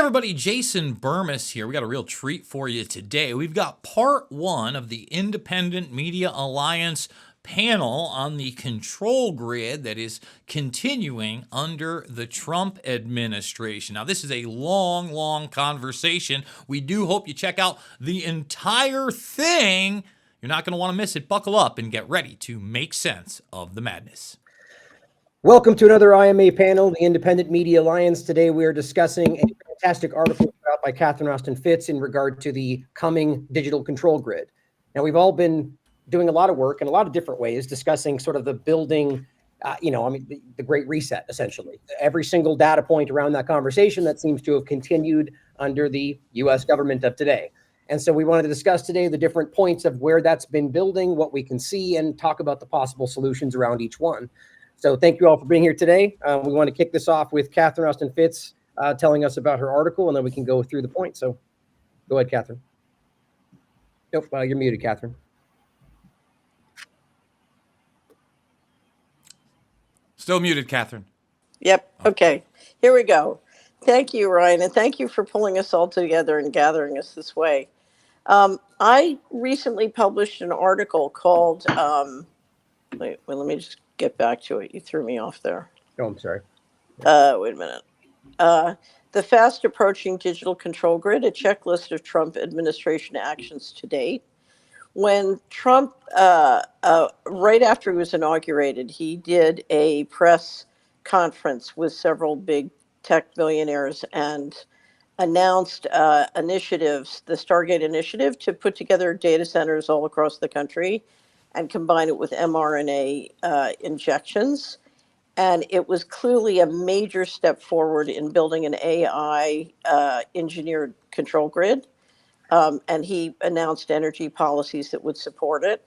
everybody, Jason Bermas here. We got a real treat for you today. We've got part one of the Independent Media Alliance panel on the control grid that is continuing under the Trump administration. Now, this is a long conversation. We do hope you check out the entire thing. You're not going to want to miss it. Buckle up and get ready to make sense of the madness. Welcome to another IMA panel, the Independent Media Alliance. Today we are discussing a fantastic article put out by Catherine Austin Fitts in regard to the coming digital control grid. Now, we've all been doing a lot of work in a lot of different ways, discussing sort of the building, the Great Reset, essentially. Every single data point around that conversation that seems to have continued under the U.S. government of today. And so we wanted to discuss today the different points of where that's been building, what we can see, and talk about the possible solutions around each one. So thank you all for being here today. We want to kick this off with Catherine Austin Fitts telling us about her article, and then we can go through the points. So go ahead, Catherine. Nope, you're muted, Catherine. Still muted, Catherine. Yep. Okay. Here we go. Thank you, Ryan, and thank you for pulling us all together and gathering us this way. I recently published an article called, let me just get back to it. You threw me off there. Oh, I'm sorry. Wait a minute. The fast approaching digital control grid, a checklist of Trump administration actions to date. When Trump, right after he was inaugurated, he did a press conference with several big tech billionaires and announced initiatives, the Stargate initiative, to put together data centers all across the country and combine it with mRNA injections. And it was clearly a major step forward in building an AI engineered control grid. And he announced energy policies that would support it.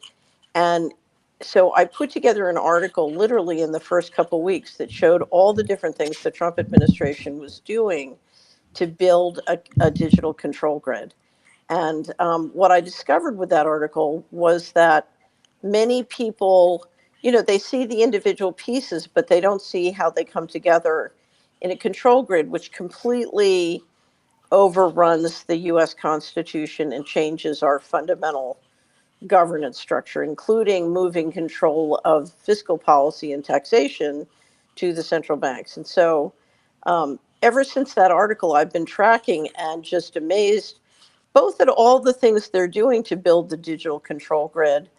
And so I put together an article literally in the first couple of weeks that showed all the different things the Trump administration was doing to build a digital control grid. And what I discovered with that article was that many people, they see the individual pieces, but they don't see how they come together in a control grid, which completely overruns the US Constitution and changes our fundamental governance structure, including moving control of fiscal policy and taxation to the central banks. And so ever since that article, I've been tracking and just amazed both at all the things they're doing to build the digital control grid,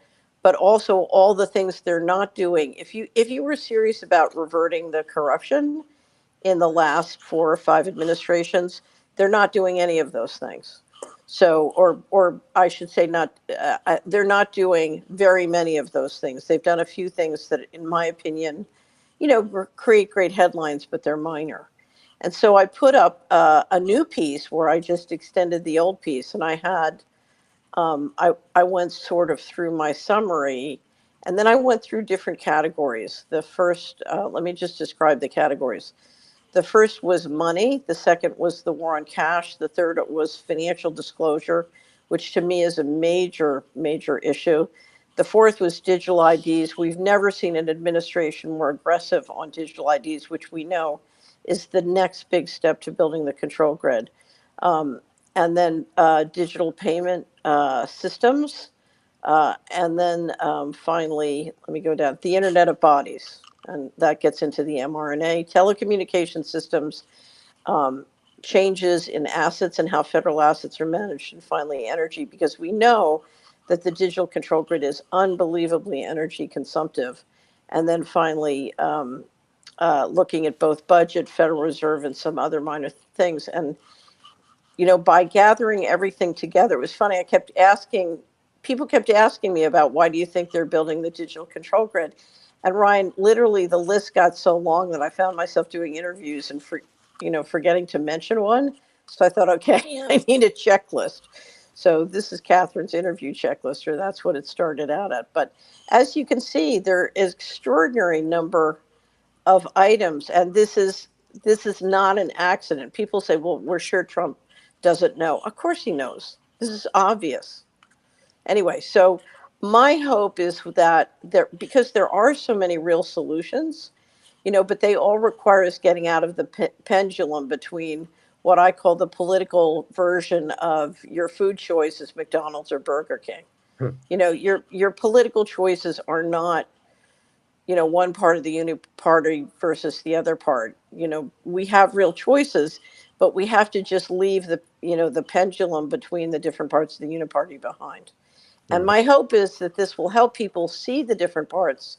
but also all the things they're not doing. If you were serious about reverting the corruption in the last 4 or 5 administrations, they're not doing any of those things. So, or I should say, they're not doing very many of those things. They've done a few things that, in my opinion, create great headlines, but they're minor. And so I put up a new piece where I just extended the old piece, and I had, I went sort of through my summary, and then I went through different categories. The first, let me just describe the categories. The first was money. The second was the war on cash. The third was financial disclosure, which to me is a major issue. The fourth was digital IDs. We've never seen an administration more aggressive on digital IDs, which we know is the next big step to building the control grid. And then digital payment systems. And then finally, let me go down, the Internet of Bodies. And that gets into the mRNA, telecommunication systems, changes in assets and how federal assets are managed, and finally energy, because we know that the digital control grid is unbelievably energy consumptive. And then finally, looking at both budget, Federal Reserve, and some other minor things. And, by gathering everything together, it was funny, people kept asking me about, why do you think they're building the digital control grid? And Ryan, literally the list got so long that I found myself doing interviews and forgetting to mention one. So I thought, okay, I need a checklist. So this is Catherine's interview checklist, or that's what it started out at. But as you can see, there is extraordinary number of items, and this is not an accident. People say, well, we're sure Trump doesn't know. Of course he knows. This is obvious. Anyway, so my hope is that because there are so many real solutions, but they all require us getting out of the pendulum between what I call the political version of your food choice is McDonald's or Burger King. Hmm. Your political choices are not, one part of the uni party versus the other part. We have real choices, but we have to just leave the pendulum between the different parts of the uniparty behind. And Mhm. my hope is that this will help people see the different parts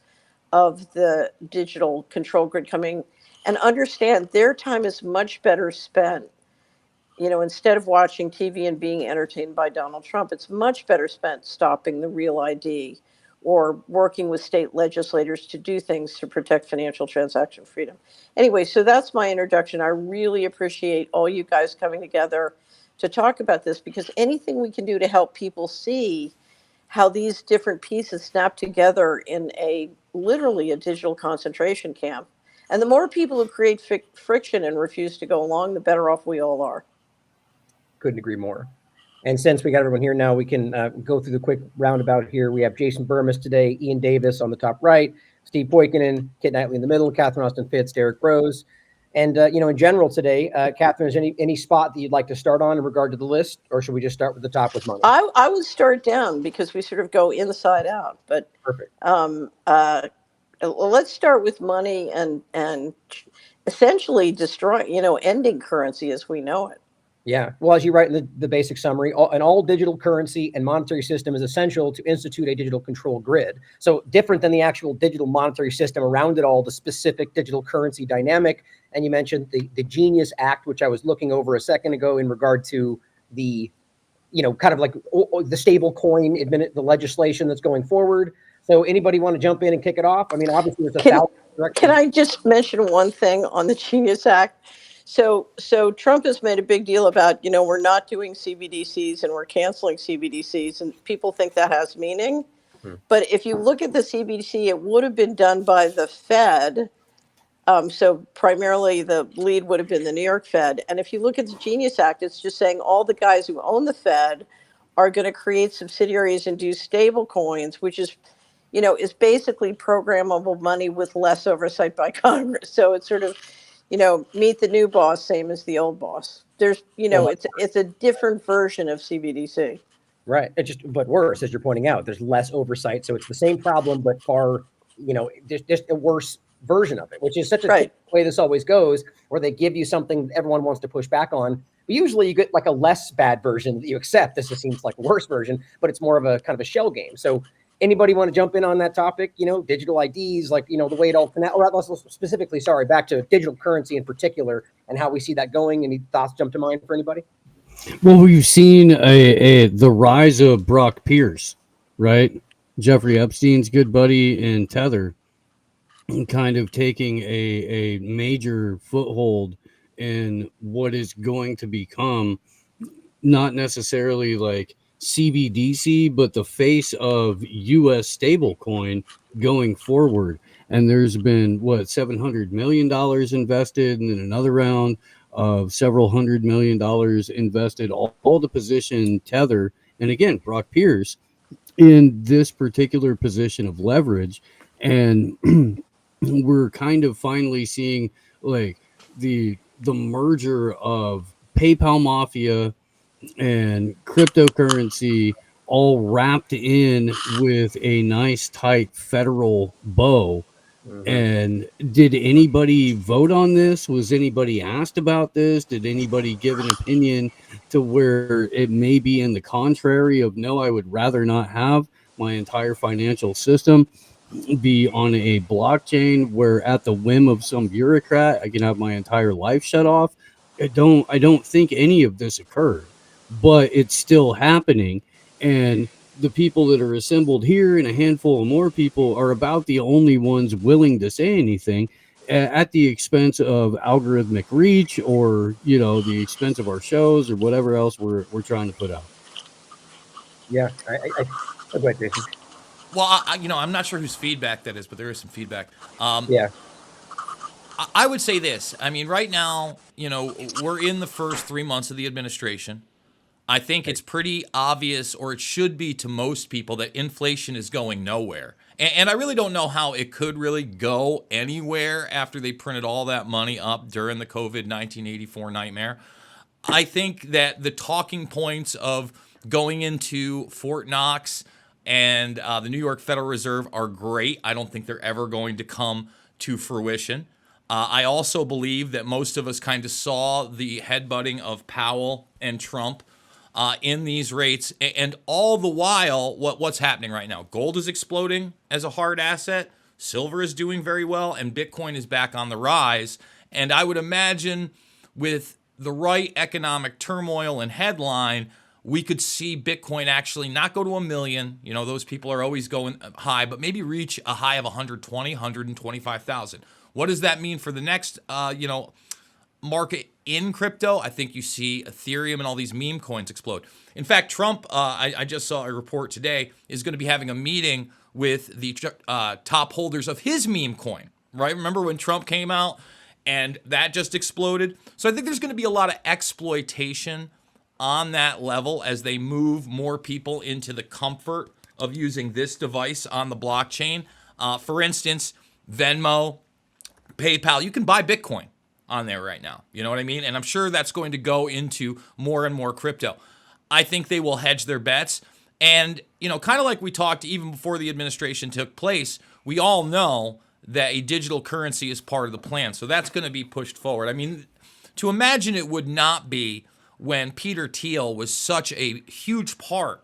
of the digital control grid coming and understand their time is much better spent. Instead of watching TV and being entertained by Donald Trump, it's much better spent stopping the real ID or working with state legislators to do things to protect financial transaction freedom. Anyway, so that's my introduction. I really appreciate all you guys coming together to talk about this, because anything we can do to help people see how these different pieces snap together in a literally a digital concentration camp. And the more people who create friction and refuse to go along, the better off we all are. Couldn't agree more. And since we got everyone here now, we can go through the quick roundabout here. We have Jason Bermas today, Ian Davis on the top right, Steve Poikinen, Kit Knightley in the middle, Catherine Austin Fitz, Derek Rose. And, in general today, Catherine, is any spot that you'd like to start on in regard to the list, or should we just start with the top with money? I would start down because we sort of go inside out. But Perfect. Let's start with money and essentially destroying, ending currency as we know it. Yeah. Well, as you write in the basic summary, an all digital currency and monetary system is essential to institute a digital control grid. So different than the actual digital monetary system around it all, the specific digital currency dynamic. And you mentioned the Genius Act, which I was looking over a second ago in regard to the, kind of like the stable coin, the legislation that's going forward. So anybody want to jump in and kick it off? I mean, obviously there's a Can thousand can directions. I just mention one thing on the Genius Act? So Trump has made a big deal about, we're not doing CBDCs and we're canceling CBDCs, and people think that has meaning. Hmm. But if you look at the CBDC, it would have been done by the Fed. So primarily the lead would have been the New York Fed. And if you look at the Genius Act, it's just saying all the guys who own the Fed are going to create subsidiaries and do stable coins, which is basically programmable money with less oversight by Congress. So it's sort of, meet the new boss, same as the old boss. There's, Well, it's a different version of CBDC. right. But worse, as you're pointing out, there's less oversight. So it's the same problem, but far, just a worse version of it, which is such a Right. typical way this always goes, where they give you something that everyone wants to push back on. But usually you get like a less bad version that you accept. This just seems like a worse version, but it's more of a kind of a shell game. So anybody want to jump in on that topic? Digital IDs, like, the way it all connects, or specifically, sorry, back to digital currency in particular and how we see that going. Any thoughts jump to mind for anybody? Well, we've seen the rise of Brock Pierce, right? Jeffrey Epstein's good buddy in Tether, kind of taking a major foothold in what is going to become not necessarily like CBDC, but the face of U.S. stablecoin going forward. And there's been $700 million invested, and then another round of several $100 million invested, all to position Tether. And again, Brock Pierce in this particular position of leverage. And we're kind of finally seeing like the merger of PayPal Mafia and cryptocurrency all wrapped in with a nice tight federal bow. Mm-hmm. And did anybody vote on this? Was anybody asked about this? Did anybody give an opinion to where it may be in the contrary of, no, I would rather not have my entire financial system be on a blockchain where at the whim of some bureaucrat I can have my entire life shut off? I don't think any of this occurred, but it's still happening. And the people that are assembled here and a handful of more people are about the only ones willing to say anything at the expense of algorithmic reach, or the expense of our shows or whatever else we're trying to put out. Yeah. Go ahead, Jason. Well, I'm not sure whose feedback that is, but there is some feedback. Yeah. I would say this. I mean, right now, we're in the first 3 months of the administration. I think it's pretty obvious, or it should be to most people, that inflation is going nowhere. And I really don't know how it could really go anywhere after they printed all that money up during the COVID 1984 nightmare. I think that the talking points of going into Fort Knox and the New York Federal Reserve are great. I don't think they're ever going to come to fruition. I also believe that most of us kind of saw the headbutting of Powell and Trump in these rates, and all the while, what's happening right now? Gold is exploding as a hard asset. Silver is doing very well, and Bitcoin is back on the rise. And I would imagine with the right economic turmoil and headline, we could see Bitcoin actually not go to 1 million. You know, those people are always going high, but maybe reach a high of 120, 125,000. What does that mean for the next, market in crypto? I think you see Ethereum and all these meme coins explode. In fact, Trump, I just saw a report today, is going to be having a meeting with the top holders of his meme coin, right? Remember when Trump came out and that just exploded? So I think there's going to be a lot of exploitation on that level as they move more people into the comfort of using this device on the blockchain. For instance, Venmo, PayPal, you can buy Bitcoin on there right now. You know what I mean? And I'm sure that's going to go into more and more crypto. I think they will hedge their bets. And, you know, kind of like we talked even before the administration took place, we all know that a digital currency is part of the plan. So that's going to be pushed forward. I mean, to imagine it would not be when Peter Thiel was such a huge part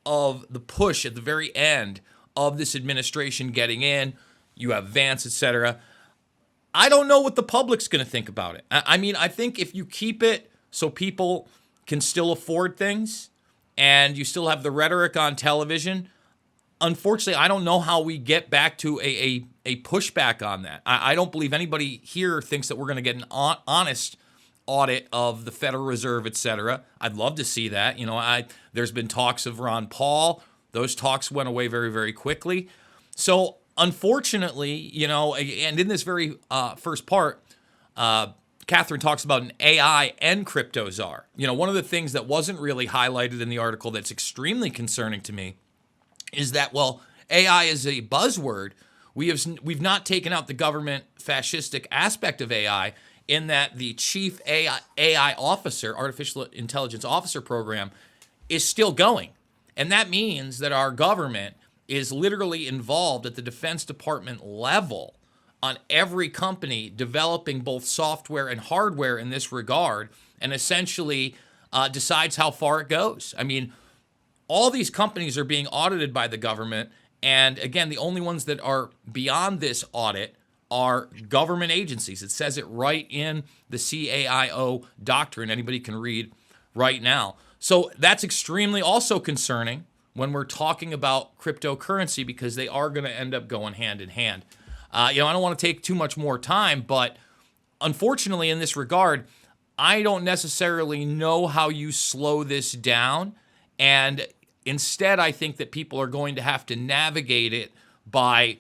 of the push at the very end of this administration getting in. You have Vance, etc. I don't know what the public's going to think about it. I mean, I think if you keep it so people can still afford things and you still have the rhetoric on television, unfortunately, I don't know how we get back to a pushback on that. I don't believe anybody here thinks that we're going to get an honest audit of the Federal Reserve, et cetera. I'd love to see that. You know, there's been talks of Ron Paul. Those talks went away very, very quickly. So unfortunately, you know, and in this very first part, Catherine talks about an AI and crypto czar. You know, one of the things that wasn't really highlighted in the article that's extremely concerning to me is that, well, AI is a buzzword. We've not taken out the government fascistic aspect of AI, in that the chief AI officer, artificial intelligence officer program, is still going. And that means that our government is literally involved at the Defense Department level on every company developing both software and hardware in this regard, and essentially decides how far it goes. I mean, all these companies are being audited by the government. And again, the only ones that are beyond this audit are government agencies. It says it right in the CAIO doctrine. Anybody can read right now. So that's extremely also concerning when we're talking about cryptocurrency, because they are going to end up going hand in hand. I don't want to take too much more time, but unfortunately in this regard, I don't necessarily know how you slow this down. And instead, I think that people are going to have to navigate it by,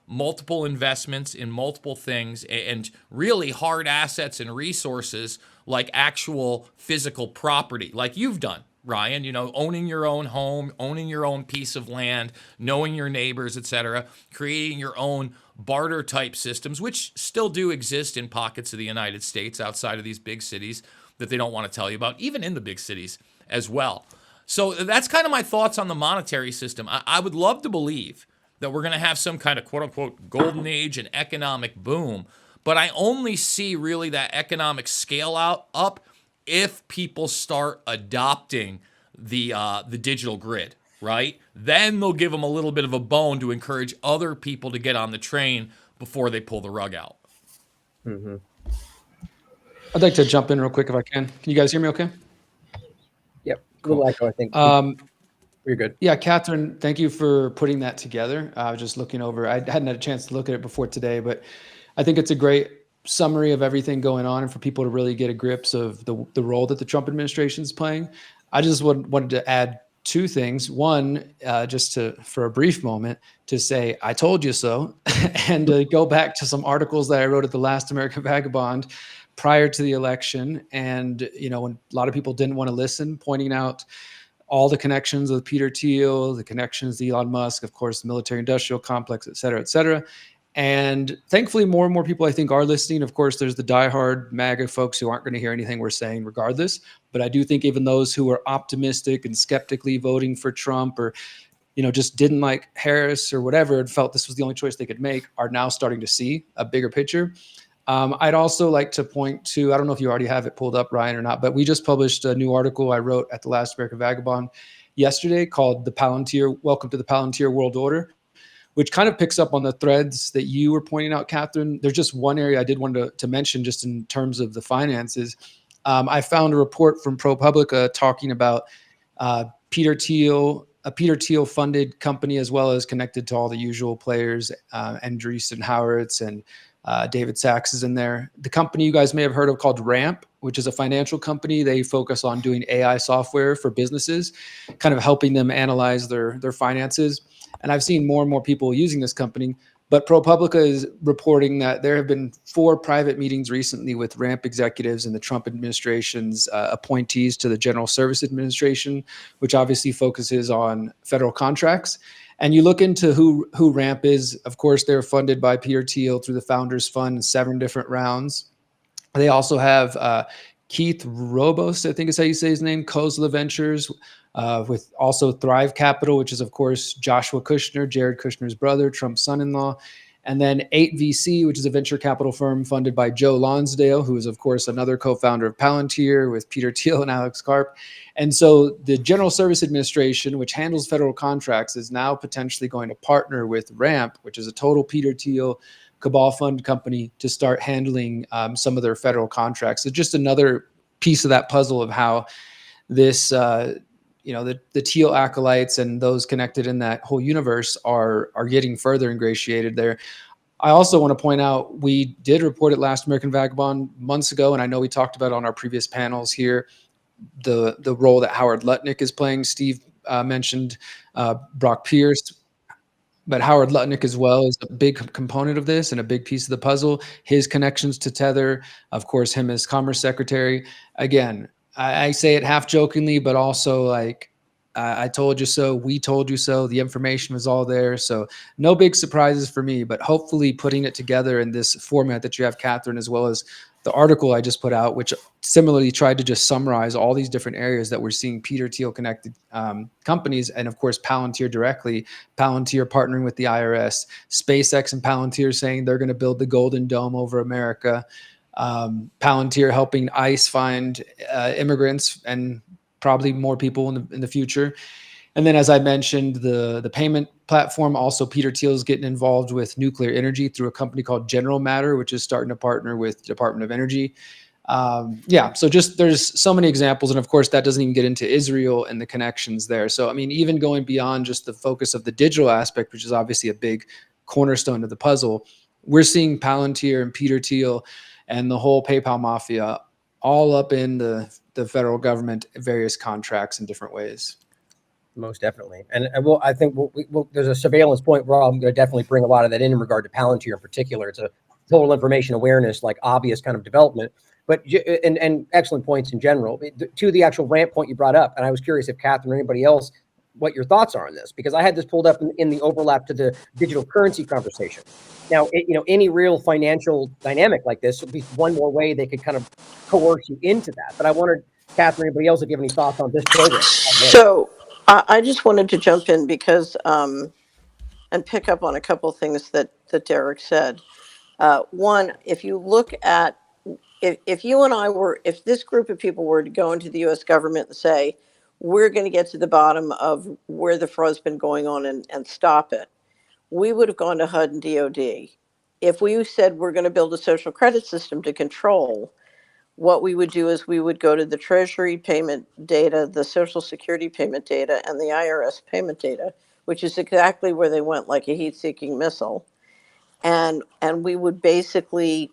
multiple investments in multiple things, and really hard assets and resources like actual physical property, like you've done, Ryan, owning your own home, owning your own piece of land, knowing your neighbors, etc., creating your own barter type systems, which still do exist in pockets of the United States outside of these big cities that they don't want to tell you about, even in the big cities as well. So that's kind of my thoughts on the monetary system. I would love to believe that we're going to have some kind of quote-unquote golden age and economic boom, but I only see really that economic scale up if people start adopting the digital grid, right? Then they'll give them a little bit of a bone to encourage other people to get on the train before they pull the rug out. Mm-hmm. I'd like to jump in real quick if I can. Can you guys hear me okay? Yep. Cool. A little echo, I think. You're good. Yeah, Catherine, thank you for putting that together. I was just looking over. I hadn't had a chance to look at it before today, but I think it's a great summary of everything going on and for people to really get a grips of the role that the Trump administration is playing. I just wanted to add two things. One, for a brief moment, to say, I told you so, and to go back to some articles that I wrote at the Last American Vagabond prior to the election. And, when a lot of people didn't want to listen, pointing out all the connections with Peter Thiel, the connections to Elon Musk, of course, the military industrial complex, et cetera, et cetera. And thankfully, more and more people, I think, are listening. Of course, there's the diehard MAGA folks who aren't going to hear anything we're saying regardless. But I do think even those who are optimistic and skeptically voting for Trump, or just didn't like Harris or whatever, and felt this was the only choice they could make, are now starting to see a bigger picture. I'd also like to point to, I don't know if you already have it pulled up, Ryan, or not, but we just published a new article I wrote at the Last American Vagabond yesterday called Welcome to the Palantir World Order, which kind of picks up on the threads that you were pointing out, Catherine. There's just one area I did want to mention just in terms of the finances. I found a report from ProPublica talking about Peter Thiel, a Peter Thiel funded company, as well as connected to all the usual players, Andreessen Horowitz and David Sachs is in there. The company you guys may have heard of called Ramp, which is a financial company. They focus on doing AI software for businesses, kind of helping them analyze their finances. And I've seen more and more people using this company. But ProPublica is reporting that there have been 4 private meetings recently with Ramp executives and the Trump administration's appointees to the General Service Administration, which obviously focuses on federal contracts. And you look into who Ramp is. Of course, they're funded by Peter Thiel through the Founders Fund in 7 different rounds. They also have Keith Robos, I think is how you say his name, Kozla Ventures, with also Thrive Capital, which is, of course, Joshua Kushner, Jared Kushner's brother, Trump's son-in-law. And then 8VC, which is a venture capital firm funded by Joe Lonsdale, who is, of course, another co-founder of Palantir with Peter Thiel and Alex Karp. And so the General Service Administration, which handles federal contracts, is now potentially going to partner with Ramp, which is a total Peter Thiel cabal fund company, to start handling some of their federal contracts. So just another piece of that puzzle of how this, the Thiel acolytes and those connected in that whole universe are getting further ingratiated there. I also want to point out, we did report at Last American Vagabond months ago, and I know we talked about it on our previous panels here, the role that Howard Lutnick is playing. Steve mentioned Brock Pierce, but Howard Lutnick as well is a big component of this and a big piece of the puzzle. His connections to Tether, of course, him as Commerce Secretary. Again, I say it half jokingly, but also like, I told you so, we told you so. The information was all there. So no big surprises for me, but hopefully putting it together in this format that you have, Catherine, as well as the article I just put out, which similarly tried to just summarize all these different areas that we're seeing Peter Thiel connected companies, and of course Palantir directly, Palantir partnering with the IRS, SpaceX and Palantir saying they're going to build the Golden Dome over America, Palantir helping ICE find immigrants and probably more people in the future. And then, as I mentioned, the payment platform, also Peter Thiel is getting involved with nuclear energy through a company called General Matter, which is starting to partner with the Department of Energy. So just there's so many examples. And of course, that doesn't even get into Israel and the connections there. So, I mean, even going beyond just the focus of the digital aspect, which is obviously a big cornerstone of the puzzle, we're seeing Palantir and Peter Thiel and the whole PayPal mafia all up in the federal government, various contracts in different ways. Most definitely. And I think there's a surveillance point where I'm going to definitely bring a lot of that in regard to Palantir in particular. It's a total information awareness, like obvious kind of development, but and excellent points in general. To the actual Ramp point you brought up, and I was curious if Catherine or anybody else, what your thoughts are on this, because I had this pulled up in the overlap to the digital currency conversation. Now, any real financial dynamic like this would be one more way they could kind of coerce you into that. But I wondered, Catherine, anybody else, if you have any thoughts on this program? So I just wanted to jump in because and pick up on a couple of things that Derek said. One, if you look at if you and I were, if this group of people were to go into the U.S. government and say, we're going to get to the bottom of where the fraud's been going on and stop it, we would have gone to HUD and DOD. If we said we're going to build a social credit system to control, what we would do is we would go to the Treasury payment data, the Social Security payment data, and the IRS payment data, which is exactly where they went like a heat-seeking missile. And we would basically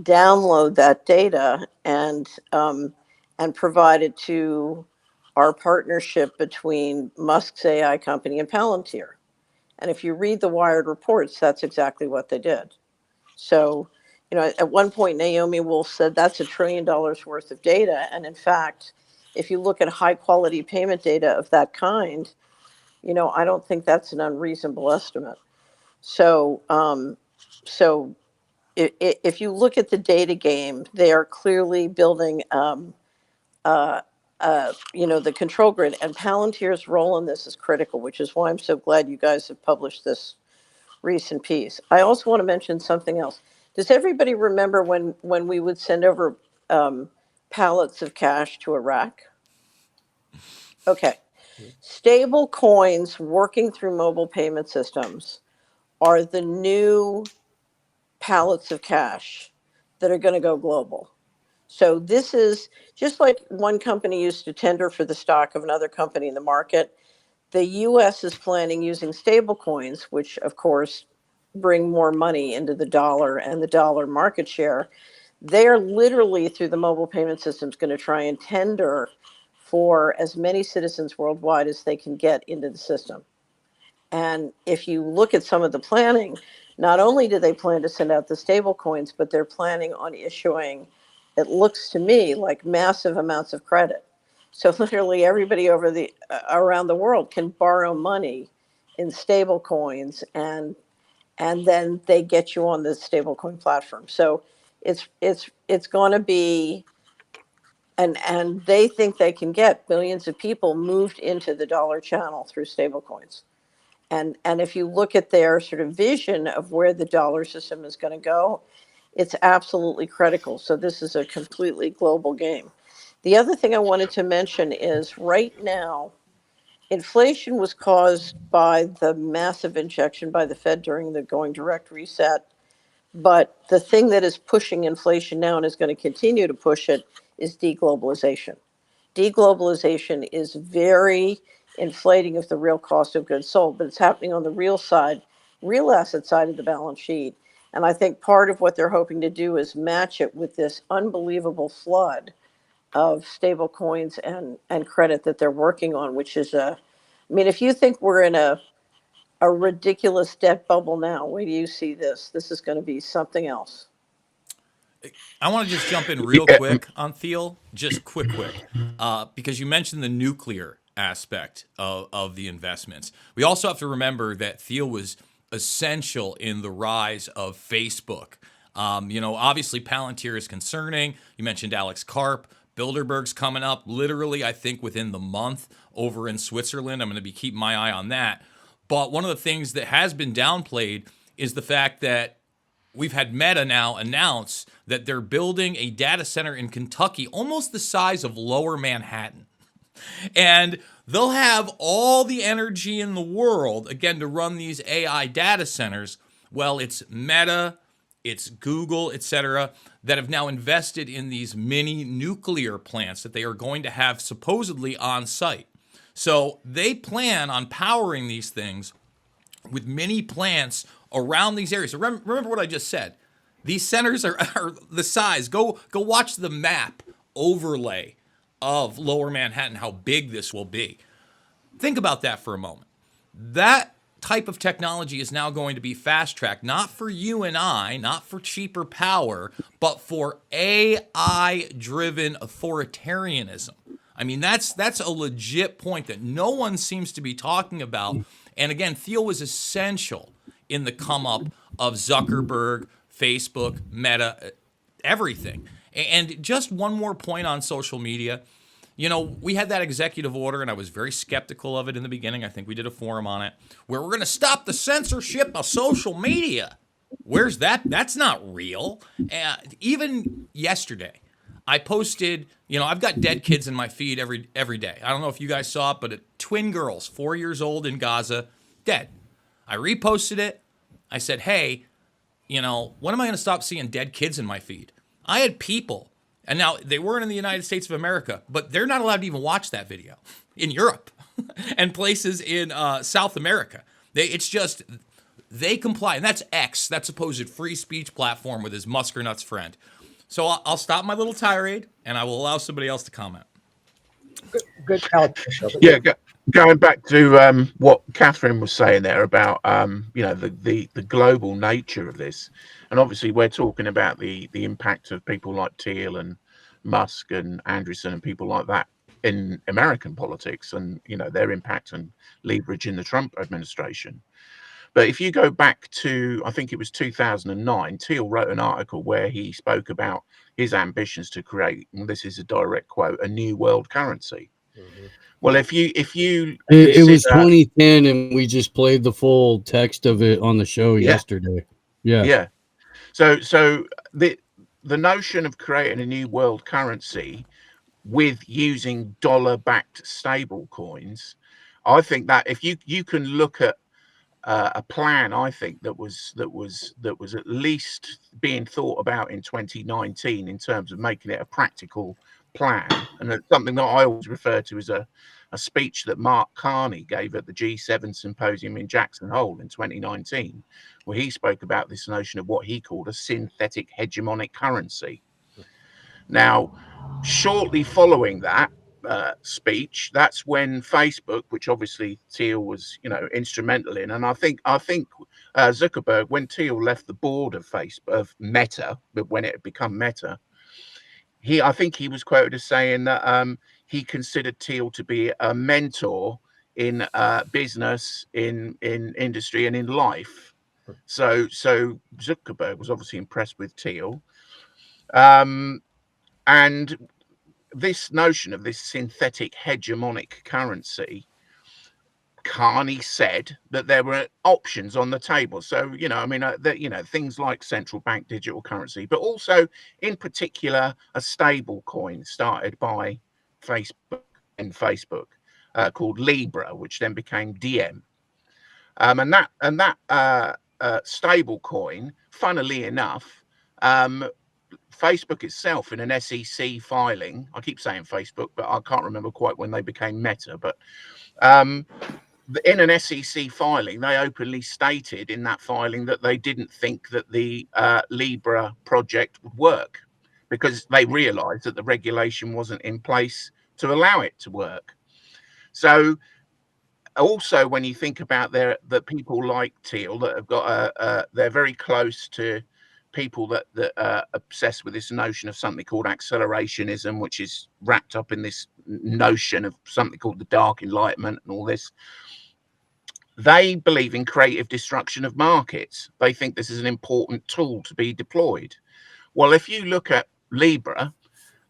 download that data and provide it to our partnership between Musk's AI company and Palantir. And if you read the Wired reports, that's exactly what they did. So, at one point, Naomi Wolf said that's $1 trillion worth of data. And in fact, if you look at high quality payment data of that kind, I don't think that's an unreasonable estimate. So, So if you look at the data game, they are clearly building, the control grid, and Palantir's role in this is critical, which is why I'm so glad you guys have published this recent piece. I also want to mention something else. Does everybody remember when we would send over pallets of cash to Iraq? Okay. Stable coins working through mobile payment systems are the new pallets of cash that are going to go global. So this is just like one company used to tender for the stock of another company in the market. The US is planning using stable coins, which of course bring more money into the dollar and the dollar market share. They're literally through the mobile payment systems going to try and tender for as many citizens worldwide as they can get into the system. And if you look at some of the planning, not only do they plan to send out the stable coins, but they're planning on issuing, it looks to me like massive amounts of credit. So literally everybody around the world can borrow money in stable coins, and then they get you on the stablecoin platform. So it's going to be, and they think they can get billions of people moved into the dollar channel through stablecoins. And if you look at their sort of vision of where the dollar system is going to go, it's absolutely critical. So this is a completely global game. The other thing I wanted to mention is right now, inflation was caused by the massive injection by the Fed during the going direct reset. But the thing that is pushing inflation now and is going to continue to push it is deglobalization. Deglobalization is very inflating of the real cost of goods sold, but it's happening on the real side, real asset side of the balance sheet. And I think part of what they're hoping to do is match it with this unbelievable flood of stable coins and credit that they're working on, which is I mean, if you think we're in a ridiculous debt bubble now, wait do you see this? This is going to be something else. I want to just jump in real quick on Thiel, just quick, because you mentioned the nuclear aspect of the investments. We also have to remember that Thiel was essential in the rise of Facebook. Obviously Palantir is concerning. You mentioned Alex Karp. Bilderberg's coming up literally, I think, within the month over in Switzerland. I'm going to be keeping my eye on that. But one of the things that has been downplayed is the fact that we've had Meta now announce that they're building a data center in Kentucky, almost the size of Lower Manhattan. And they'll have all the energy in the world, again, to run these AI data centers. Well, it's Meta, it's Google, etc., that have now invested in these mini nuclear plants that they are going to have supposedly on site. So they plan on powering these things with mini plants around these areas. So remember what I just said. These centers are the size. Go watch the map overlay of Lower Manhattan, how big this will be. Think about that for a moment. That type of technology is now going to be fast-tracked, not for you and I, not for cheaper power, but for AI-driven authoritarianism. I mean, that's a legit point that no one seems to be talking about. And again, Thiel was essential in the come up of Zuckerberg, Facebook, Meta, everything. And just one more point on social media. We had that executive order, and I was very skeptical of it in the beginning. I think we did a forum on it, where we're going to stop the censorship of social media. Where's that? That's not real. Even yesterday, I posted, I've got dead kids in my feed every day. I don't know if you guys saw it, but twin girls, 4 years old in Gaza, dead. I reposted it. I said, hey, when am I going to stop seeing dead kids in my feed? I had people, and now they weren't in the United States of America, but they're not allowed to even watch that video in Europe and places in South America. They comply, and that's X, that supposed free speech platform with his Muskernuts friend. So I'll stop my little tirade, and I will allow somebody else to comment. Good. Yeah, going back to what Catherine was saying there about the global nature of this, and obviously we're talking about the impact of people like Thiel and Musk and Andreessen and people like that in American politics, and their impact and leverage in the Trump administration. But if you go back to, I think it was 2009, Teal wrote an article where he spoke about his ambitions to create, and this is a direct quote, a new world currency. Well, if you It was consider, 2010, and we just played the full text of it on the show yesterday. yeah. So the notion of creating a new world currency with using dollar-backed stable coins, I think that if you can look at a plan, I think that was at least being thought about in 2019 in terms of making it a practical plan, and it's something that I always refer to as a speech that Mark Carney gave at the G7 symposium in Jackson Hole in 2019, where he spoke about this notion of what he called a synthetic hegemonic currency. Now, shortly following that speech, that's when Facebook, which obviously Teal was, instrumental in, and I think Zuckerberg, when Teal left the board of Facebook, of Meta, but when it had become Meta, I think he was quoted as saying that he considered Teal to be a mentor in business, in industry, and in life. So Zuckerberg was obviously impressed with Teal. And this notion of this synthetic hegemonic currency, Carney said that there were options on the table. So, things like central bank digital currency, but also in particular, a stable coin started by Facebook called Libra, which then became Diem. And that stable coin, funnily enough, Facebook itself in an SEC filing, I keep saying Facebook, but I can't remember quite when they became Meta, but in an SEC filing, they openly stated in that filing that they didn't think that the Libra project would work because they realized that the regulation wasn't in place to allow it to work. So also, when you think about that people like Teal that have got they're very close to people that are obsessed with this notion of something called accelerationism, which is wrapped up in this notion of something called the dark enlightenment and all this. They believe in creative destruction of markets. They think this is an important tool to be deployed. Well, if you look at Libra,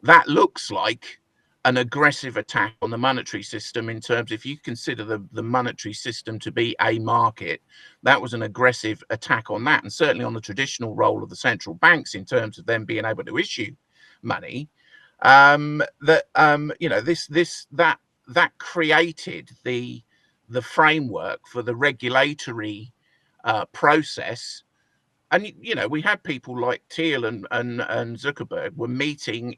that looks like an aggressive attack on the monetary system in terms, if you consider the monetary system to be a market, that was an aggressive attack on that, and certainly on the traditional role of the central banks in terms of them being able to issue money. That created the framework for the regulatory process. And we had people like Teal and Zuckerberg were meeting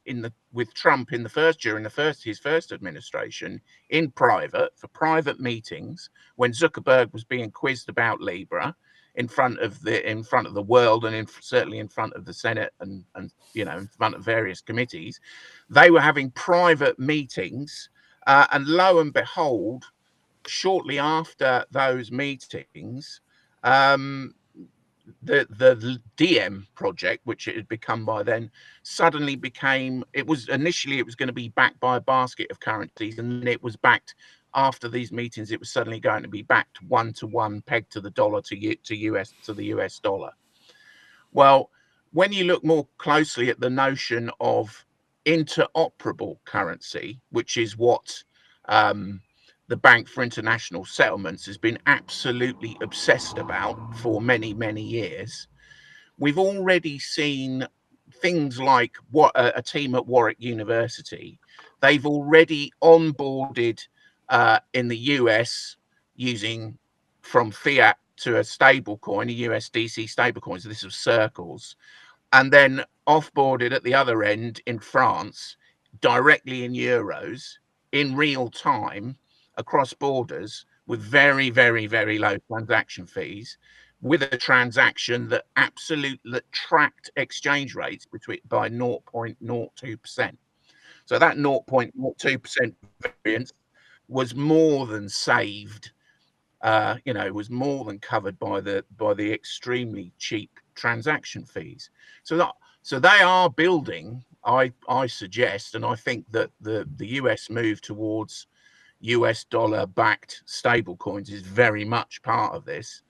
with Trump during his first administration in private for private meetings when Zuckerberg was being quizzed about Libra in front of the world, and certainly in front of the Senate and in front of various committees. They were having private meetings, and lo and behold, shortly after those meetings, the DM project, which it had become by then, suddenly became, it was going to be backed by a basket of currencies, and then it was backed after these meetings. It was suddenly going to be backed 1-to-1, pegged to the dollar to the US dollar. Well, when you look more closely at the notion of interoperable currency, which is what the Bank for International Settlements has been absolutely obsessed about for many, many years, we've already seen things like what a team at Warwick University, they've already onboarded in the US using from fiat to a stable coin, a USDC stable coin. So this was Circles, and then offboarded at the other end in France directly in euros in real time across borders with very, very, very low transaction fees, with a transaction that tracked exchange rates by 0.02%. So that 0.02% variance was more than saved. Was more than covered by the extremely cheap transaction fees. So they are building. I suggest, and I think that the US move towards US dollar backed stable coins is very much part of this.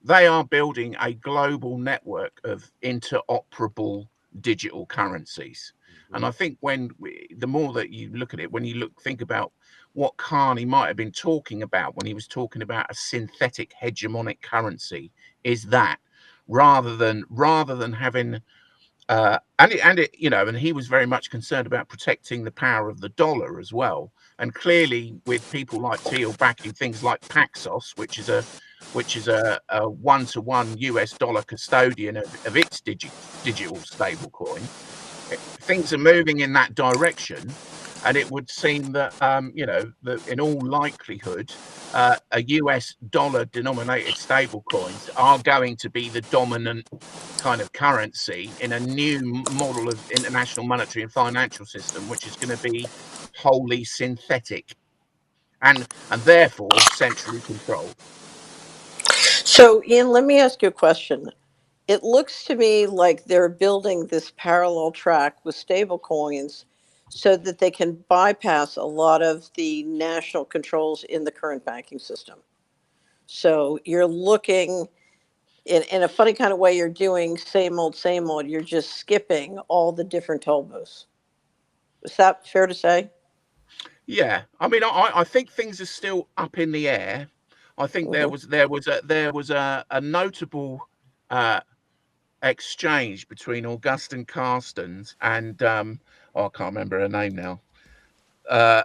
they are building a global network of interoperable digital currencies. And I think the more that you look at it, when you think about what Carney might have been talking about when he was talking about a synthetic hegemonic currency, is that rather than having and he was very much concerned about protecting the power of the dollar as well. And clearly, with people like Teal backing things like Paxos, which is a one-to-one US dollar custodian of its digital stablecoin, things are moving in that direction. And it would seem that that in all likelihood, a US dollar denominated stablecoins are going to be the dominant kind of currency in a new model of international monetary and financial system, which is going to be wholly synthetic and therefore centrally controlled. So, Ian, let me ask you a question. It looks to me like they're building this parallel track with stable coins so that they can bypass a lot of the national controls in the current banking system. So you're looking in a funny kind of way, you're doing same old, same old. You're just skipping all the different toll booths. Is that fair to say? Yeah, I mean, I think things are still up in the air. I think there Hmm. was a notable exchange between Augustine Carstens and I can't remember her name now. Uh,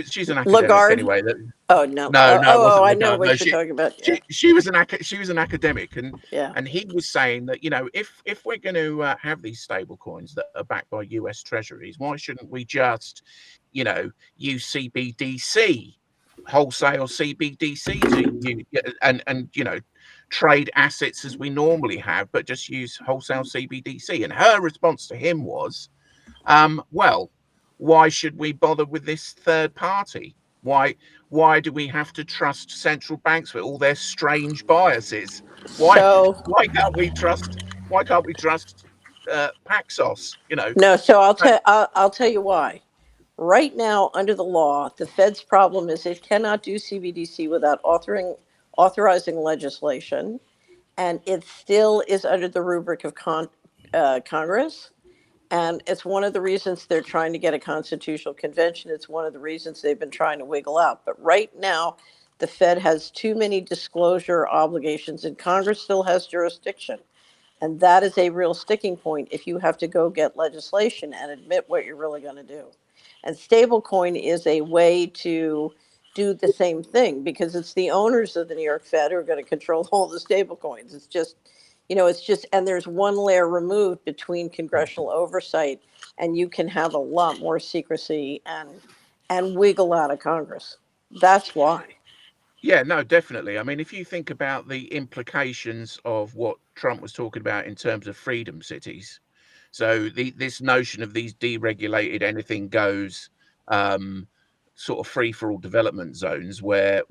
she's an academic Lagarde? anyway. Oh no! No, Oh, no, it oh, oh! wasn't I know Lagarde. No, what you're talking about. Yeah, she was an academic, yeah. and he was saying that if we're going to have these stable coins that are backed by US treasuries, why shouldn't we just use CBDC, wholesale CBDC and trade assets as we normally have, but just use wholesale CBDC? And her response to him was, well, why should we bother with this third party? Why do we have to trust central banks with all their strange biases? Why So why can't we trust Paxos? no, so Uh, I'll tell you why. Right now, under the law, the Fed's problem is it cannot do CBDC without authorizing legislation, and it still is under the rubric of Congress. And it's one of the reasons they're trying to get a constitutional convention. It's one of the reasons they've been trying to wiggle out. But right now, the Fed has too many disclosure obligations, and Congress still has jurisdiction. And that is a real sticking point if you have to go get legislation and admit what you're really going to do. And stablecoin is a way to do the same thing because it's the owners of the New York Fed who are going to control all the stablecoins. And there's one layer removed between congressional oversight, and you can have a lot more secrecy and wiggle out of Congress. That's why. Yeah, no, definitely. I mean, if you think about the implications of what Trump was talking about in terms of freedom cities, so this notion of these deregulated, anything goes, um, sort of free for all development zones where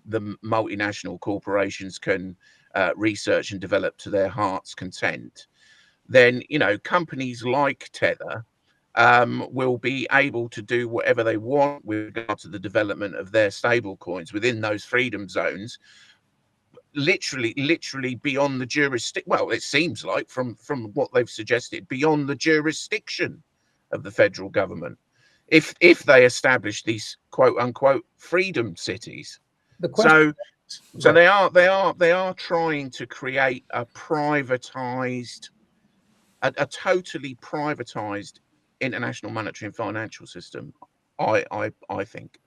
the multinational corporations can research and develop to their heart's content, then companies like Tether will be able to do whatever they want with regard to the development of their stable coins within those freedom zones, literally beyond the jurisdiction. Well, it seems like from what they've suggested, beyond the jurisdiction of the federal government, if they establish these quote unquote freedom cities. The question, So they are trying to create a privatized, a totally privatized international monetary and financial system. I think.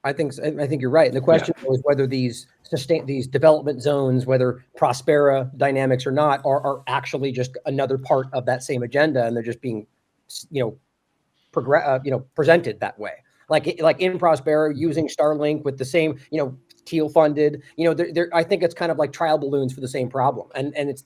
I think you're right. And the Yeah. question is whether these development zones, whether Prospera dynamics or not, are actually just another part of that same agenda, and they're just being, presented that way. Like in Prospera, using Starlink with the same, Teal funded. I think it's kind of like trial balloons for the same problem, and it's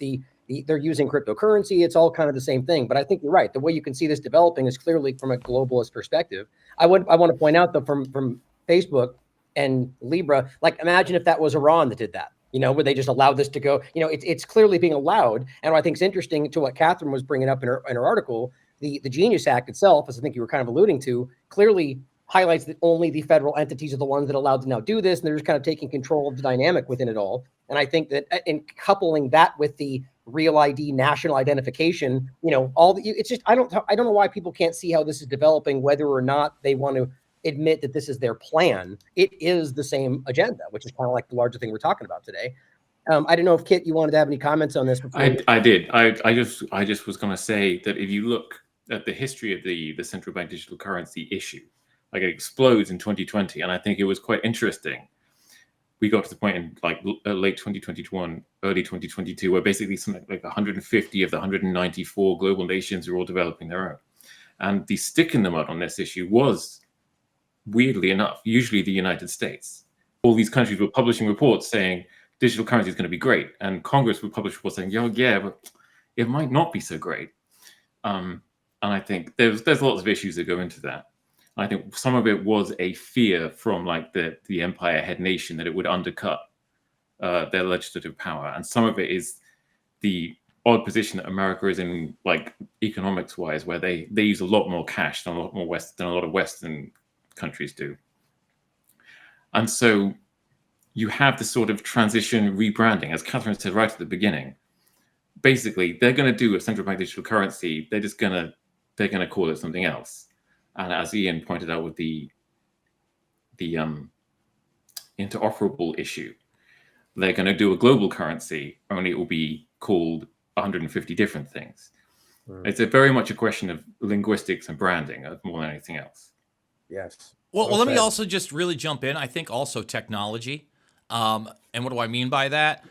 they're using cryptocurrency. It's all kind of the same thing. But I think you're right. The way you can see this developing is clearly from a globalist perspective. I want to point out that from Facebook and Libra, like imagine if that was Iran that did that, where they just allowed this to go. It's clearly being allowed. And what I think is interesting to what Catherine was bringing up in her article, the Genius Act itself, as I think you were kind of alluding to, clearly highlights that only the federal entities are the ones that are allowed to now do this. And they're just kind of taking control of the dynamic within it all. And I think that in coupling that with the real ID, national identification, it's just, I don't know why people can't see how this is developing, whether or not they want to admit that this is their plan. It is the same agenda, which is kind of like the larger thing we're talking about today. I don't know if Kit, you wanted to have any comments on this before. I did. I just was going to say that if you look at the history of the central bank digital currency issue, like it explodes in 2020, and I think it was quite interesting. We got to the point in like late 2021, early 2022, where basically something like 150 of the 194 global nations are all developing their own. And the stick in the mud on this issue was, weirdly enough, usually the United States. All these countries were publishing reports saying digital currency is going to be great. And Congress would publish reports saying, yeah, but it might not be so great. And I think there's lots of issues that go into that. I think some of it was a fear from like the empire head nation that it would undercut their legislative power. And some of it is the odd position that America is in, like economics wise, where they use a lot more cash than a lot of Western countries do. And so you have this sort of transition rebranding, as Catherine said right at the beginning. Basically, they're going to do a central bank digital currency. They're going to call it something else. And as Ian pointed out with the interoperable issue, they're going to do a global currency, only it will be called 150 different things. It's very much a question of linguistics and branding more than anything else. Yes. Well, let me also just really jump in. I think also technology. And what do I mean by that?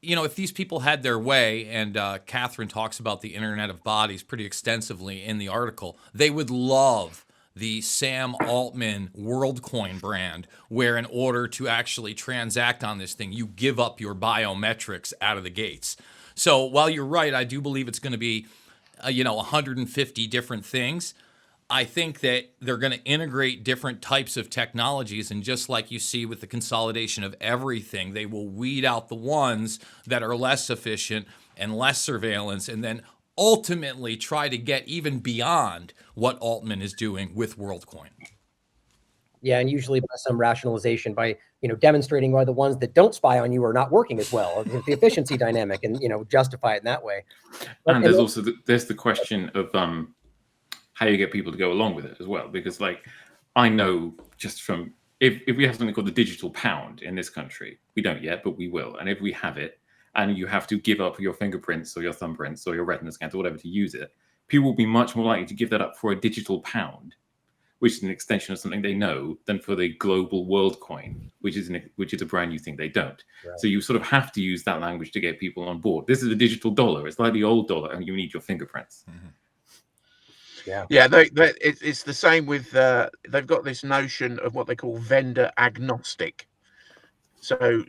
If these people had their way, and Catherine talks about the Internet of Bodies pretty extensively in the article, they would love the Sam Altman WorldCoin brand, where in order to actually transact on this thing, you give up your biometrics out of the gates. So while you're right, I do believe it's going to be, 150 different things. I think that they're going to integrate different types of technologies, and just like you see with the consolidation of everything, they will weed out the ones that are less efficient and less surveillance, and then ultimately try to get even beyond what Altman is doing with WorldCoin. Yeah, and usually by some rationalization, by demonstrating why the ones that don't spy on you are not working as well, the efficiency dynamic, and justify it in that way. And there's also the question of how you get people to go along with it as well, because I know just from if we have something called the digital pound in this country, we don't yet, but we will. And if we have it, and you have to give up your fingerprints or your thumbprints or your retina scans or whatever to use it, people will be much more likely to give that up for a digital pound, which is an extension of something they know, than for the global world coin, which is a brand new thing they don't. Right. So you sort of have to use that language to get people on board. This is a digital dollar. It's like the old dollar, and you need your fingerprints. Mm-hmm. Yeah, it's the same with they've got this notion of what they call vendor agnostic. So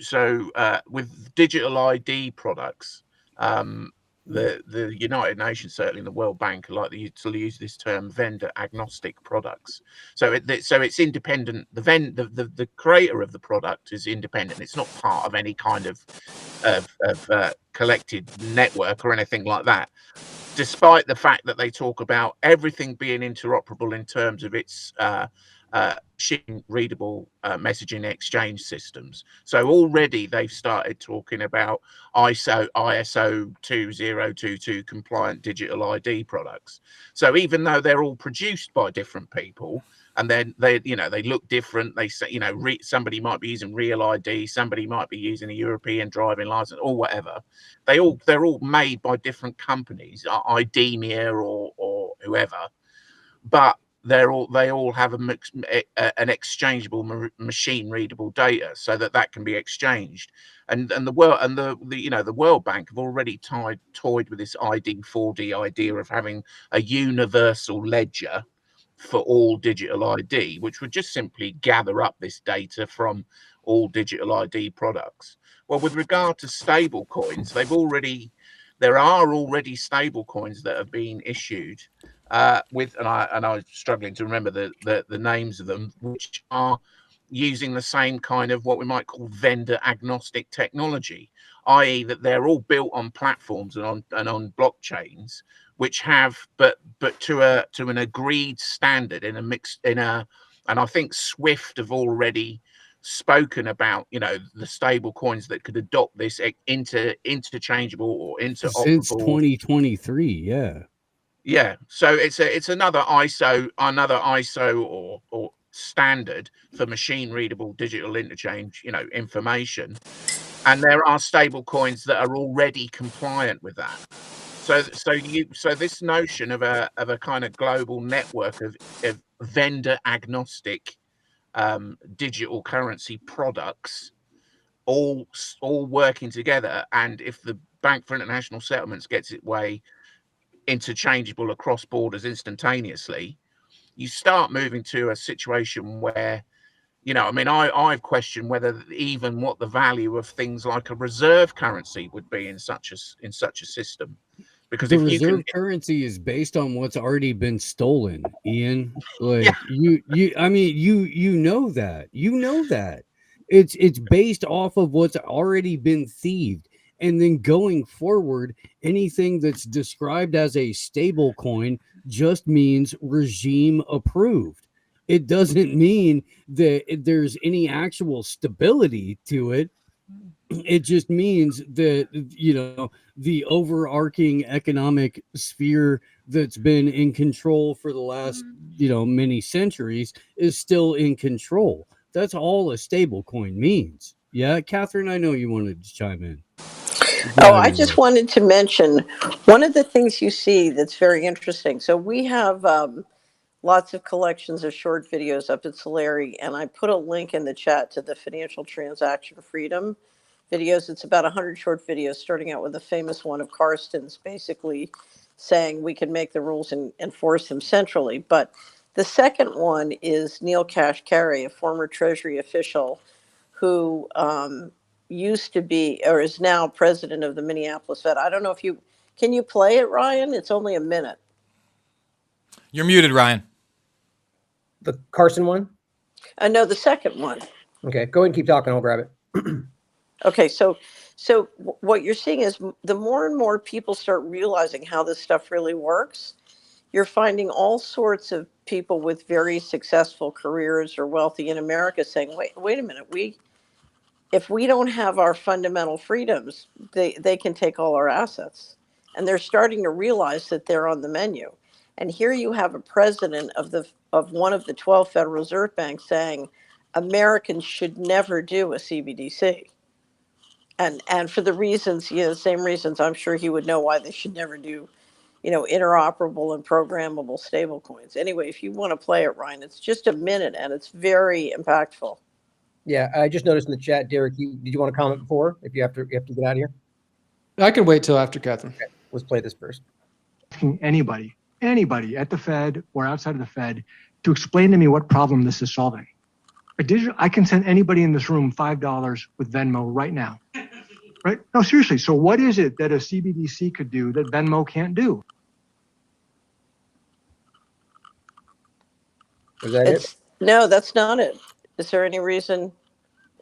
with digital ID products, the United Nations, certainly in the World Bank, like to use this term vendor agnostic products. So it's independent. The creator of the product is independent. It's not part of any kind of collected network or anything like that, despite the fact that they talk about everything being interoperable in terms of its machine readable messaging exchange systems. So already they've started talking about ISO 2022 compliant digital ID products. So even though they're all produced by different people, and then they look different, they say, somebody might be using real ID, somebody might be using a European driving license or whatever. They're all made by different companies, IDEMIA or whoever, but they all have an exchangeable machine readable data, so that can be exchanged. And the World Bank have already toyed with this ID4D idea of having a universal ledger for all digital ID, which would just simply gather up this data from all digital ID products. Well, with regard to stable coins, there are already stable coins that have been issued and I was struggling to remember the names of them, which are using the same kind of what we might call vendor agnostic technology, i.e. that they're all built on platforms and on blockchains, which have but to an agreed standard and I think SWIFT have already spoken about, the stable coins that could adopt this interchangeable or Since interoperable. 2023, yeah. Yeah, so it's another ISO or standard for machine readable digital interchange, information, and there are stable coins that are already compliant with that. So this notion of a kind of global network of vendor agnostic digital currency products all working together, and if the Bank for International Settlements gets its way, interchangeable across borders instantaneously, you start moving to a situation where, I've questioned whether even what the value of things like a reserve currency would be in such a system, because The if you can, reserve currency is based on what's already been stolen, Ian. yeah, Like I mean, you know that. You know that. It's based off of what's already been thieved. And then going forward, anything that's described as a stable coin just means regime approved. It doesn't mean that there's any actual stability to it. It just means that, the overarching economic sphere that's been in control for the last, many centuries is still in control. That's all a stable coin means. Yeah, Catherine, I know you wanted to chime in. Go Oh, ahead, I my just love. wanted to mention one of the things you see that's very interesting. So we have lots of collections of short videos up at Solari, and I put a link in the chat to the financial transaction freedom videos. It's about 100 short videos, starting out with a famous one of Karsten's basically saying we can make the rules and enforce them centrally. But the second one is Neil Kashkari, a former Treasury official who used to be or is now president of the Minneapolis Fed. I don't know if can you play it, Ryan? It's only a minute. You're muted, Ryan. The Carson one? No, the second one. Okay, go ahead and keep talking. I'll grab it. Okay, so what you're seeing is the more and more people start realizing how this stuff really works, you're finding all sorts of people with very successful careers or wealthy in America saying, wait a minute, if we don't have our fundamental freedoms, they can take all our assets. And they're starting to realize that they're on the menu. And here you have a president of one of the 12 Federal Reserve banks saying Americans should never do a CBDC. And for the reasons, the same reasons I'm sure he would know why they should never do, interoperable and programmable stable coins. Anyway, if you want to play it, Ryan, it's just a minute and it's very impactful. Yeah, I just noticed in the chat, Derek, did you want to comment before? If you have to get out of here? I can wait till after Catherine. Okay, let's play this first. Anybody at the Fed or outside of the Fed to explain to me what problem this is solving. I can send anybody in this room $5 with Venmo right now. Right? No, seriously. So what is it that a CBDC could do that Venmo can't do? Is that it? No, that's not it. Is there any reason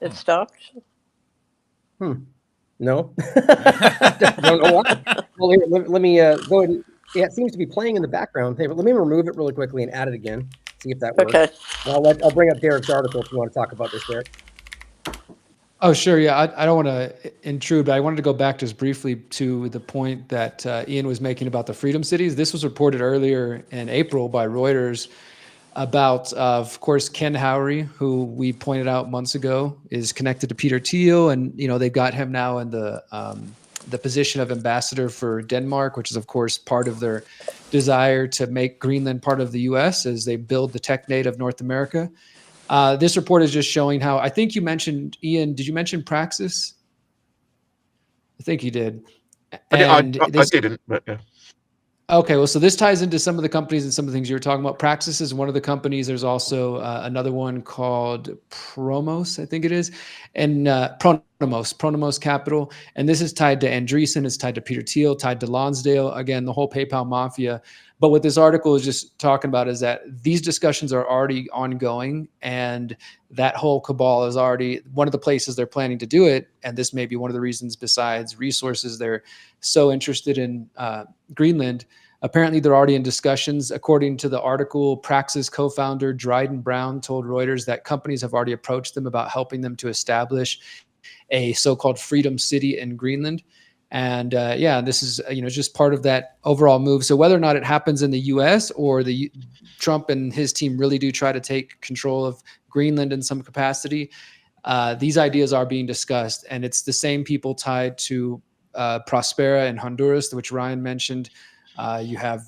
it stopped? No. I don't know why. Well, here, let me go ahead. Yeah, it seems to be playing in the background. Hey, but let me remove it really quickly and add it again. See if that works. Okay. I'll bring up Derek's article if you want to talk about this, Derek. Oh, sure. Yeah, I don't want to intrude, but I wanted to go back just briefly to the point that Ian was making about the Freedom Cities. This was reported earlier in April by Reuters about, of course, Ken Howry, who we pointed out months ago, is connected to Peter Thiel, and they got him now in the position of ambassador for Denmark, which is, of course, part of their desire to make Greenland part of the U.S. as they build the tech native North America. This report is just showing how, I think you mentioned, Ian, did you mention Praxis? I think you did. I didn't, but yeah. Okay, well, so this ties into some of the companies and some of the things you were talking about. Praxis is one of the companies. There's also another one called Promos, I think it is, and Pronomos Capital. And this is tied to Andreessen, it's tied to Peter Thiel, tied to Lonsdale, again, the whole PayPal mafia. But what this article is just talking about is that these discussions are already ongoing, and that whole cabal is already one of the places they're planning to do it. And this may be one of the reasons, besides resources, they're so interested in Greenland. Apparently, they're already in discussions. According to the article, Praxis co-founder Dryden Brown told Reuters that companies have already approached them about helping them to establish a so-called Freedom City in Greenland. And yeah, this is just part of that overall move. So whether or not it happens in the U.S. or the Trump and his team really do try to take control of Greenland in some capacity, these ideas are being discussed, and it's the same people tied to Prospera in Honduras, which Ryan mentioned. You have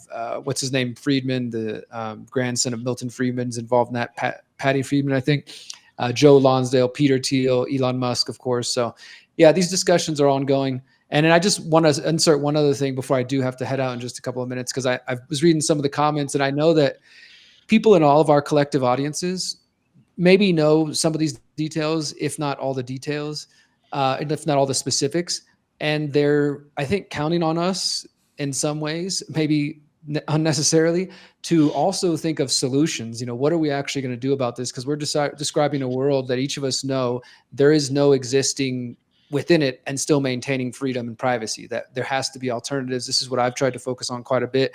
what's his name, Friedman, the grandson of Milton Friedman's involved in that. Patty Friedman, I think. Joe Lonsdale, Peter Thiel, Elon Musk, of course. So, yeah, these discussions are ongoing. And then I just want to insert one other thing before I do have to head out in just a couple of minutes, because I was reading some of the comments, and I know that people in all of our collective audiences maybe know some of these details, if not all the details, and if not all the specifics. And they're, I think, counting on us in some ways, maybe unnecessarily, to also think of solutions. What are we actually going to do about this? Because we're describing a world that each of us know there is no existing within it and still maintaining freedom and privacy, that there has to be alternatives. This is what I've tried to focus on quite a bit.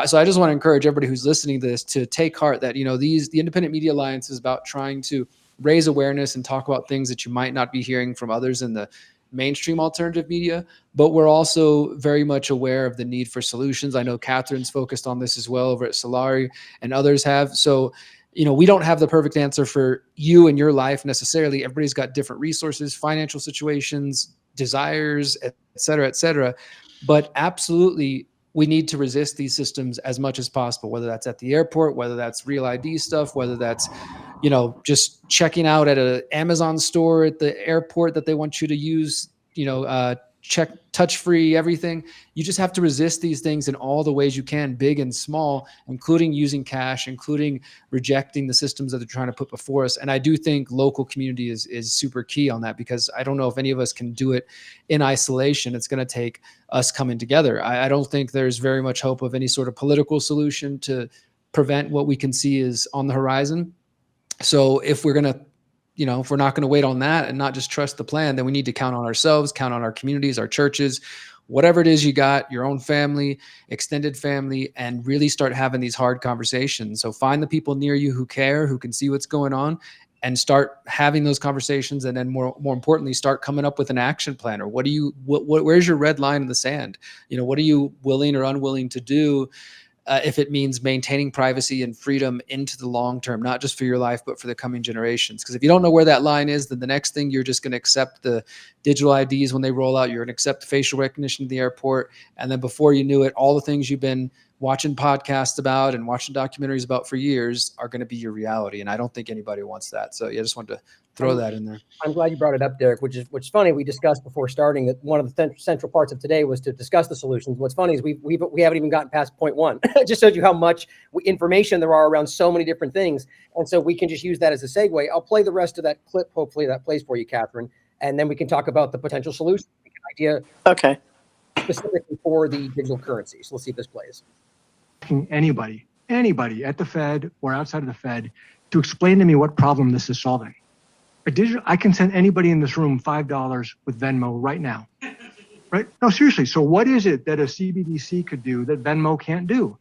So I just want to encourage everybody who's listening to this to take heart that, the Independent Media Alliance is about trying to raise awareness and talk about things that you might not be hearing from others in the mainstream alternative media, but we're also very much aware of the need for solutions. I know Catherine's focused on this as well over at Solari, and others have. So, we don't have the perfect answer for you and your life necessarily. Everybody's got different resources, financial situations, desires, et cetera, et cetera. But absolutely, we need to resist these systems as much as possible, whether that's at the airport, whether that's Real ID stuff, whether that's just checking out at an Amazon store at the airport that they want you to use, check touch-free everything. You just have to resist these things in all the ways you can, big and small, including using cash, including rejecting the systems that they're trying to put before us. And I do think local community is super key on that, because I don't know if any of us can do it in isolation. It's going to take us coming together. I don't think there's very much hope of any sort of political solution to prevent what we can see is on the horizon. So if we're going to, if we're not going to wait on that and not just trust the plan, then we need to count on ourselves, count on our communities, our churches, whatever it is you got, your own family, extended family, and really start having these hard conversations. So find the people near you who care, who can see what's going on, and start having those conversations. And then more importantly, start coming up with an action plan. Or where's your red line in the sand? What are you willing or unwilling to do? If it means maintaining privacy and freedom into the long term, not just for your life, but for the coming generations. Because if you don't know where that line is, then the next thing you're just going to accept the digital IDs when they roll out. You're going to accept facial recognition at the airport. And then before you knew it, all the things you've been watching podcasts about and watching documentaries about for years are going to be your reality. And I don't think anybody wants that. So yeah, I just wanted to throw that in there. I'm glad you brought it up, Derek, which is funny. We discussed before starting that one of the central parts of today was to discuss the solutions. What's funny is we haven't even gotten past point one. It just shows you how much information there are around so many different things. And so we can just use that as a segue. I'll play the rest of that clip. Hopefully that plays for you, Catherine. And then we can talk about the potential solution. Idea Okay. specifically for the digital currency. So let's see if this plays. Anybody at the Fed or outside of the Fed to explain to me what problem this is solving. I can send anybody in this room $5 with Venmo right now. Right? No, seriously. So what is it that a CBDC could do that Venmo can't do?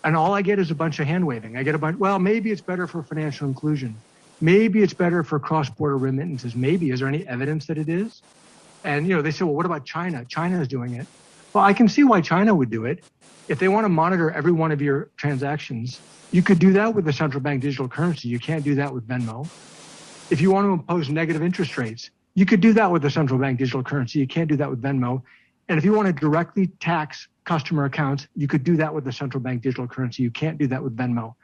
And all I get is a bunch of hand waving. I get a bunch, well, maybe it's better for financial inclusion. Maybe it's better for cross-border remittances. Maybe. Is there any evidence that it is? And, they say, well, what about China? China is doing it. Well, I can see why China would do it. If they want to monitor every one of your transactions, you could do that with the central bank digital currency. You can't do that with Venmo. If you want to impose negative interest rates, you could do that with the central bank digital currency. You can't do that with Venmo. And if you want to directly tax customer accounts, you could do that with the central bank digital currency. You can't do that with Venmo.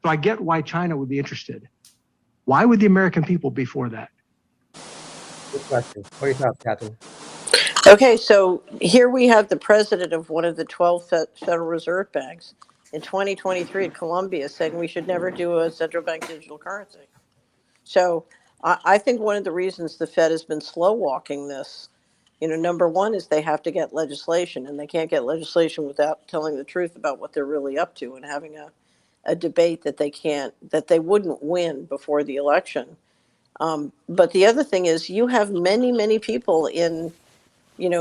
So I get why China would be interested. Why would the American people be for that? Good question. What are your thoughts, Catherine? Okay, so here we have the president of one of the 12 Federal Reserve banks in 2023 at Columbia saying we should never do a central bank digital currency. So I think one of the reasons the Fed has been slow walking this, number one is they have to get legislation, and they can't get legislation without telling the truth about what they're really up to and having a debate that they wouldn't win before the election. But the other thing is you have many, many people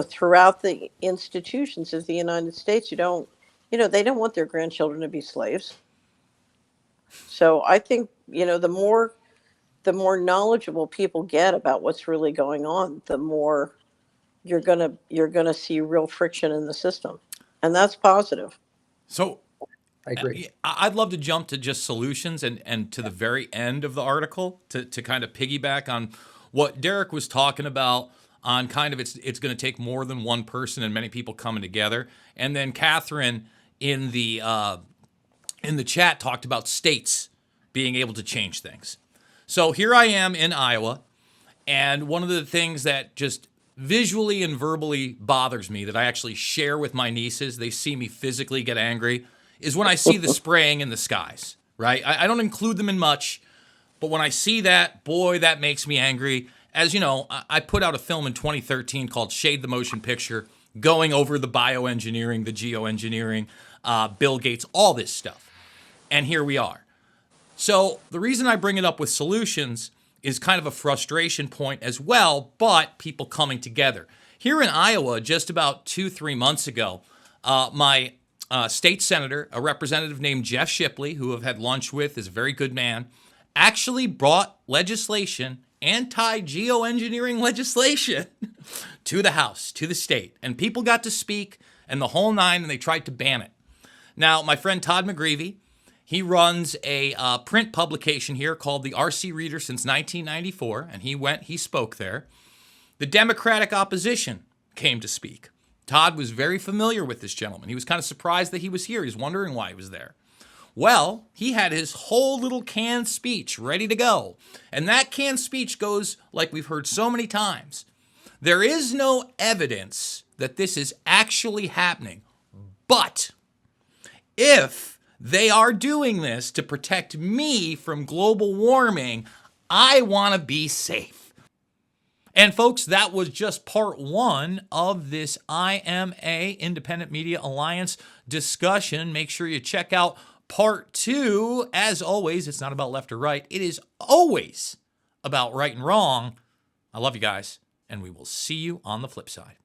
throughout the institutions of the United States who don't They don't want their grandchildren to be slaves. So I think, the more knowledgeable people get about what's really going on, the more you're gonna see real friction in the system, and that's positive. So I agree. I'd love to jump to just solutions and to the very end of the article to kind of piggyback on what Derek was talking about on kind of it's going to take more than one person and many people coming together. And then Catherine in the chat talked about states being able to change things. So here I am in Iowa, and one of the things that just visually and verbally bothers me that I actually share with my nieces, they see me physically get angry, is when I see the spraying in the skies, right? I don't include them in much, but when I see that, boy, that makes me angry. As you know, I put out a film in 2013 called Shade the Motion Picture, going over the bioengineering, the geoengineering, Bill Gates, all this stuff. And here we are. So the reason I bring it up with solutions is kind of a frustration point as well, but people coming together. Here in Iowa, just about 2-3 months ago, my state senator, a representative named Jeff Shipley, who I've had lunch with, is a very good man, actually brought legislation, anti-geoengineering legislation, to the House, to the state. And people got to speak and the whole nine, and they tried to ban it. Now, my friend Todd McGreevy, he runs a print publication here called the RC Reader since 1994, and he spoke there. The Democratic opposition came to speak. Todd was very familiar with this gentleman. He was kind of surprised that he was here. He was wondering why he was there. Well, he had his whole little canned speech ready to go. And that canned speech goes like we've heard so many times. There is no evidence that this is actually happening. But if they are doing this to protect me from global warming, I want to be safe. And folks, that was just part one of this IMA, Independent Media Alliance discussion. Make sure you check out part two. As always, it's not about left or right. It is always about right and wrong. I love you guys, and we will see you on the flip side.